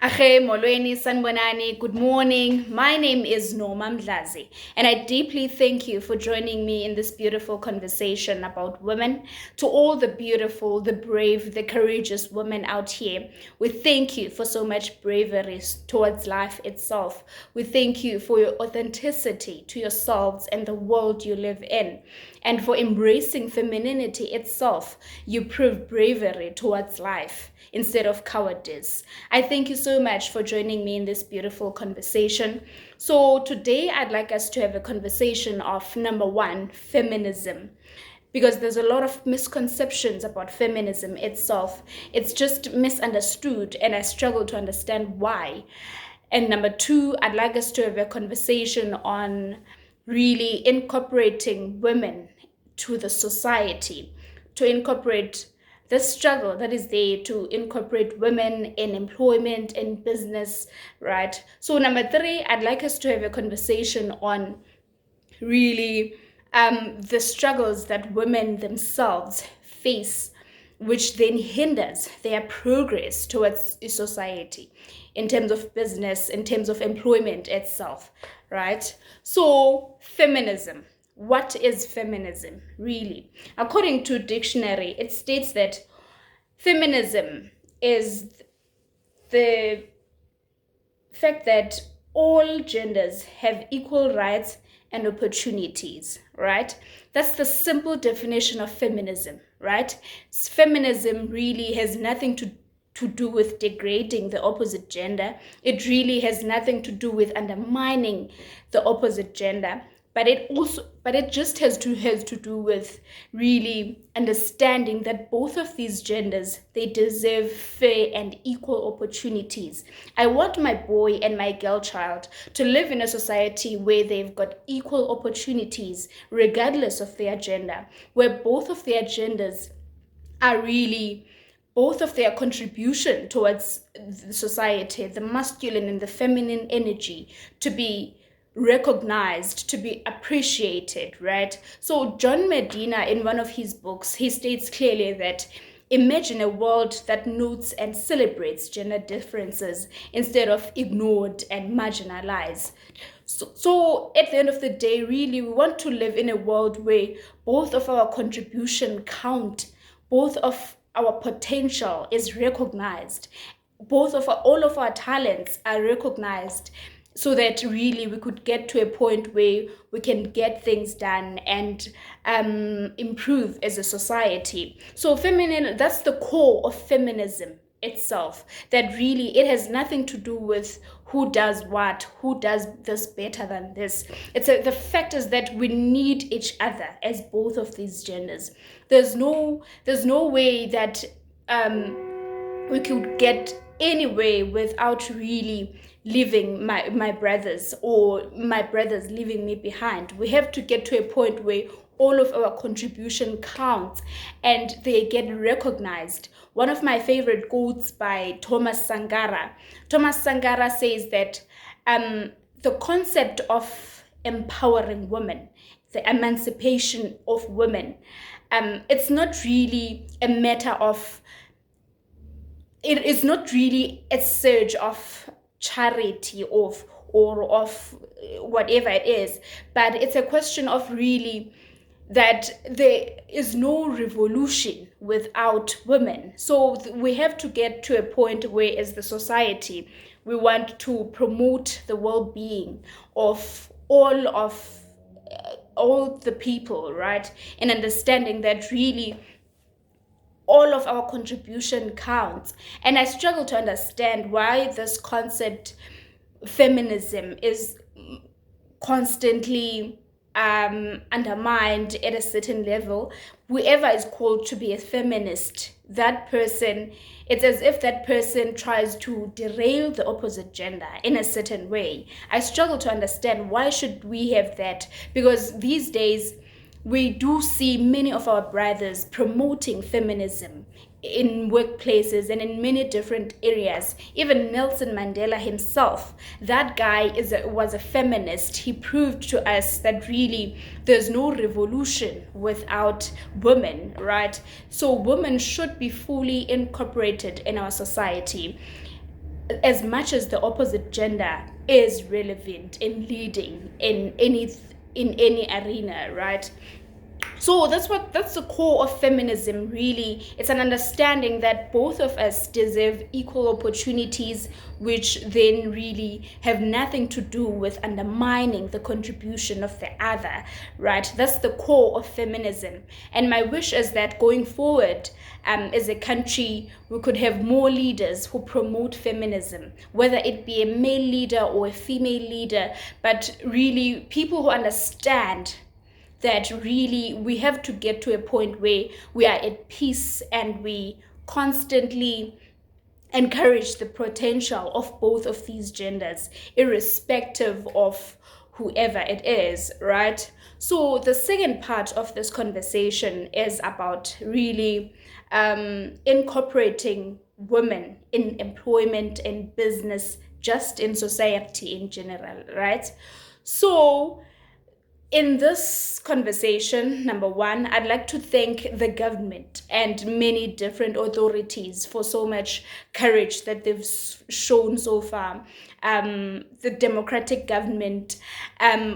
Ache molweni sanibonani, good morning. My name is Norma Mdlazi, and I deeply thank you for joining me in this beautiful conversation about women. To all the beautiful, the brave, the courageous women out here, we thank you for so much bravery towards life itself. We thank you for your authenticity to yourselves and the world you live in. And for embracing femininity itself, you prove bravery towards life instead of cowardice. I thank you so much for joining me in this beautiful conversation. So, today I'd like us to have a conversation of number one, feminism. Because there's a lot of misconceptions about feminism itself. It's just misunderstood, and I struggle to understand why. And number two, I'd like us to have a conversation on really incorporating women to the society, to incorporate the struggle that is there to incorporate women in employment and business, right? So number three, I'd like us to have a conversation on really the struggles that women themselves face, which then hinders their progress towards society in terms of business, in terms of employment itself, right? So, feminism. What is feminism, really? According to dictionary, it states that feminism is the fact that all genders have equal rights and opportunities, right? That's the simple definition of feminism, right? Feminism really has nothing to do with degrading the opposite gender. It really has nothing to do with undermining the opposite gender, but it just has to do with really understanding that both of these genders, they deserve fair and equal opportunities. I want my boy and my girl child to live in a society where they've got equal opportunities regardless of their gender, where both of their genders are really both of their contribution towards the society, the masculine and the feminine energy, to be recognized, to be appreciated, right? So John Medina, in one of his books, he states clearly that imagine a world that notes and celebrates gender differences instead of ignored and marginalized. So at the end of the day, really, we want to live in a world where both of our contribution count, both of our potential is recognized, all of our talents are recognized, so that really we could get to a point where we can get things done and improve as a society. So feminine, that's the core of feminism itself, that really it has nothing to do with who does what, who does this better than this. The fact is that we need each other as both of these genders. There's no way that we could get anywhere without really leaving my brothers, or my brothers leaving me behind. We have to get to a point where all of our contribution counts and they get recognized. One of my favorite quotes by Thomas Sankara. Thomas Sankara says that the concept of empowering women, the emancipation of women, it's not really a matter of, it is not really a surge of charity or of whatever it is, but it's a question of really that there is no revolution without women. So we have to get to a point where, as the society, we want to promote the well-being of all the people, right? And understanding that really all of our contribution counts. And I struggle to understand why this concept, feminism, is constantly undermined at a certain level. Whoever is called to be a feminist, that person, it's as if that person tries to derail the opposite gender in a certain way. I struggle to understand why should we have that, because these days we do see many of our brothers promoting feminism in workplaces and in many different areas. Even Nelson Mandela himself, that guy was a feminist. He proved to us that really there's no revolution without women, right? So women should be fully incorporated in our society. as much as the opposite gender is relevant in leading in any arena, right? So that's the core of feminism, really. It's an understanding that both of us deserve equal opportunities, which then really have nothing to do with undermining the contribution of the other, right? That's the core of feminism. And my wish is that going forward, as a country, we could have more leaders who promote feminism, whether it be a male leader or a female leader, but really people who understand that really we have to get to a point where we are at peace and we constantly encourage the potential of both of these genders, irrespective of whoever it is, right? So the second part of this conversation is about really incorporating women in employment and business, just in society in general, right? So in this conversation, number one, I'd like to thank the government and many different authorities for so much courage that they've shown so far. The democratic government,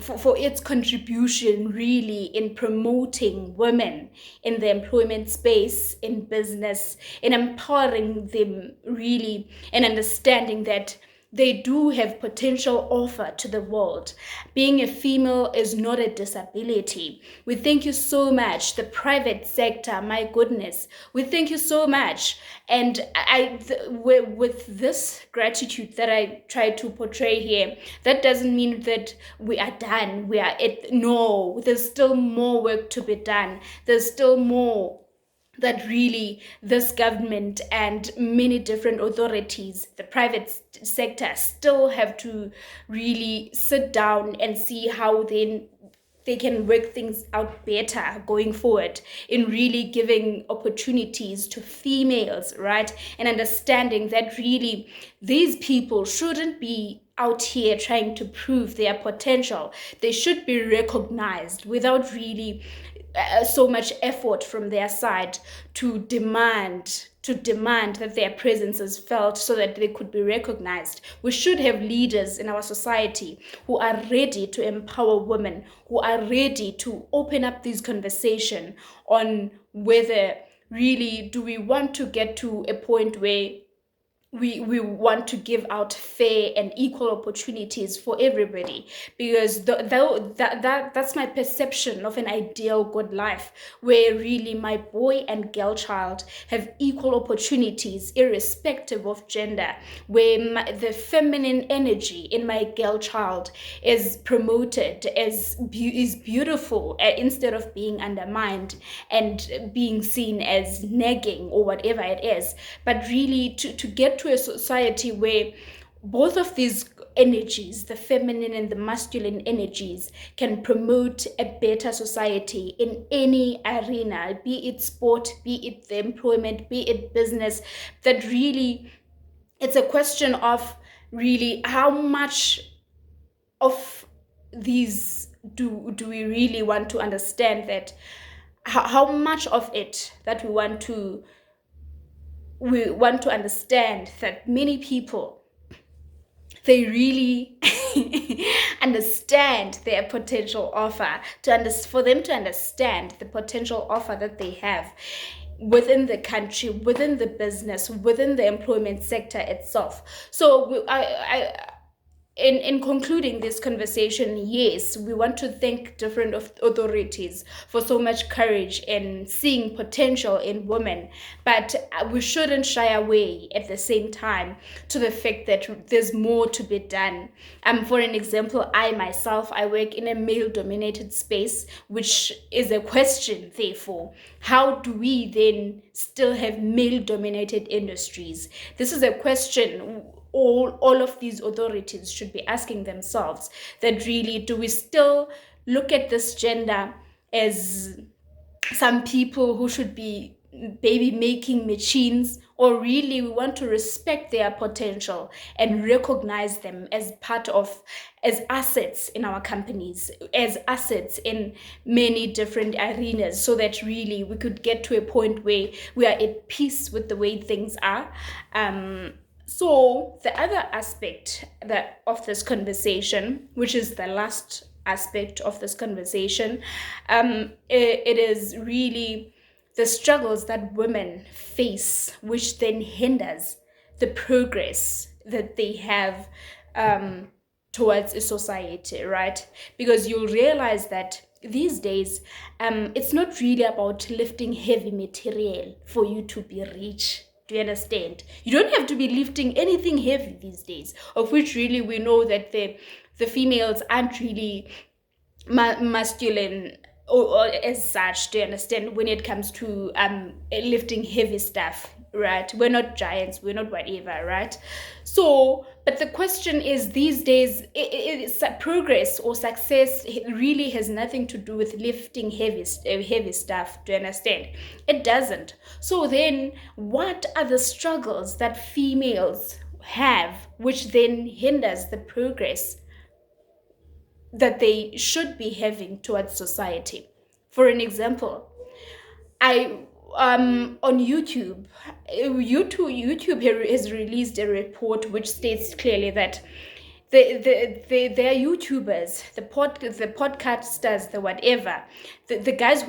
for its contribution really in promoting women in the employment space, in business, in empowering them really, and understanding that they do have potential offer to the world. Being a female is not a disability. We thank you so much. The private sector, my goodness, we thank you so much. And with this gratitude that I try to portray here, that doesn't mean that we are done. No, there's still more work to be done. There's still more that really this government and many different authorities, the private sector, still have to really sit down and see how they can work things out better going forward in really giving opportunities to females, right? And understanding that really these people shouldn't be out here trying to prove their potential. They should be recognized without really so much effort from their side to demand that their presence is felt so that they could be recognized. We should have leaders in our society who are ready to empower women, who are ready to open up this conversation on whether really do we want to get to a point where we want to give out fair and equal opportunities for everybody, because that's my perception of an ideal good life, where really my boy and girl child have equal opportunities irrespective of gender, where the feminine energy in my girl child is promoted, is beautiful, instead of being undermined and being seen as nagging or whatever it is. But really to get to a society where both of these energies, the feminine and the masculine energies, can promote a better society in any arena, be it sport, be it the employment, be it business. That really, it's a question of really how much of these do we really want to understand, that how much of it that we want to understand that many people, they really understand their potential offer, for them to understand the potential offer that they have within the country, within the business, within the employment sector itself. So in concluding this conversation, yes, we want to thank different authorities for so much courage in seeing potential in women, but we shouldn't shy away at the same time to the fact that there's more to be done. For an example, I myself, I work in a male-dominated space, which is a question, therefore, how do we then still have male-dominated industries? This is a question all of these authorities should be asking themselves, that really, do we still look at this gender as some people who should be baby making machines, or really we want to respect their potential and recognize them as as assets in our companies, as assets in many different arenas, so that really we could get to a point where we are at peace with the way things are. So the other aspect that of this conversation, which is the last aspect of this conversation, it is really the struggles that women face, which then hinders the progress that they have um, towards a society, right? Because you'll realize that these days, it's not really about lifting heavy material for you to be rich. Do you understand? You don't have to be lifting anything heavy these days, of which really we know that the females aren't really masculine or as such. Do you understand? When it comes to lifting heavy stuff, right? We're not giants, we're not whatever, right? So but the question is, these days, it's progress or success really has nothing to do with lifting heavy stuff. Do you understand? It doesn't. So then what are the struggles that females have which then hinders the progress that they should be having towards society? For an example, I on YouTube has released a report which states clearly that their YouTubers, the podcasters, the whatever, the guys who